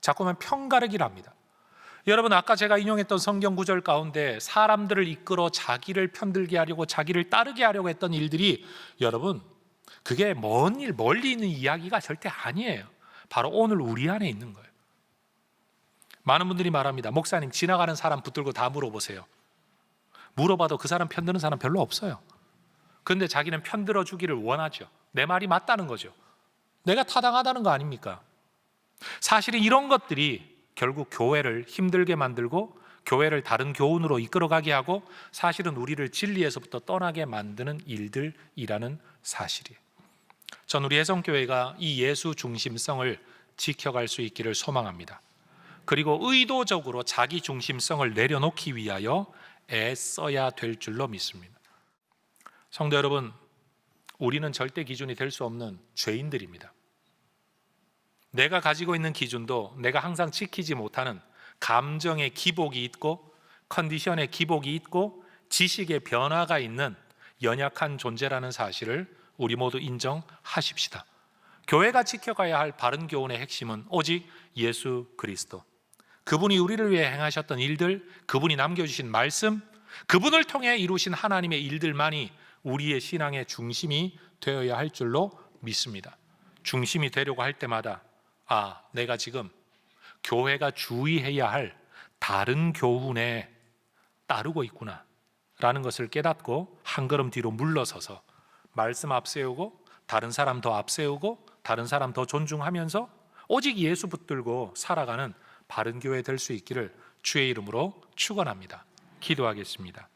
자꾸만 편가르기를 합니다. 여러분 아까 제가 인용했던 성경 구절 가운데 사람들을 이끌어 자기를 편들게 하려고 자기를 따르게 하려고 했던 일들이 여러분 그게 멀리 있는 이야기가 절대 아니에요. 바로 오늘 우리 안에 있는 거예요. 많은 분들이 말합니다. 목사님 지나가는 사람 붙들고 다 물어보세요. 물어봐도 그 사람 편드는 사람 별로 없어요. 그런데 자기는 편들어 주기를 원하죠. 내 말이 맞다는 거죠. 내가 타당하다는 거 아닙니까? 사실은 이런 것들이 결국 교회를 힘들게 만들고 교회를 다른 교훈으로 이끌어가게 하고 사실은 우리를 진리에서부터 떠나게 만드는 일들이라는 사실이에요. 전 우리 혜성교회가 이 예수 중심성을 지켜갈 수 있기를 소망합니다. 그리고 의도적으로 자기 중심성을 내려놓기 위하여 애써야 될 줄로 믿습니다. 성도 여러분, 우리는 절대 기준이 될 수 없는 죄인들입니다. 내가 가지고 있는 기준도 내가 항상 지키지 못하는 감정의 기복이 있고 컨디션의 기복이 있고 지식의 변화가 있는 연약한 존재라는 사실을 우리 모두 인정하십시다. 교회가 지켜가야 할 바른 교훈의 핵심은 오직 예수 그리스도, 그분이 우리를 위해 행하셨던 일들, 그분이 남겨주신 말씀, 그분을 통해 이루신 하나님의 일들만이 우리의 신앙의 중심이 되어야 할 줄로 믿습니다. 중심이 되려고 할 때마다 내가 지금 교회가 주의해야 할 다른 교훈에 따르고 있구나 라는 것을 깨닫고 한 걸음 뒤로 물러서서 말씀 앞세우고 다른 사람 더 앞세우고 다른 사람 더 존중하면서 오직 예수 붙들고 살아가는 바른 교회 될 수 있기를 주의 이름으로 축원합니다. 기도하겠습니다.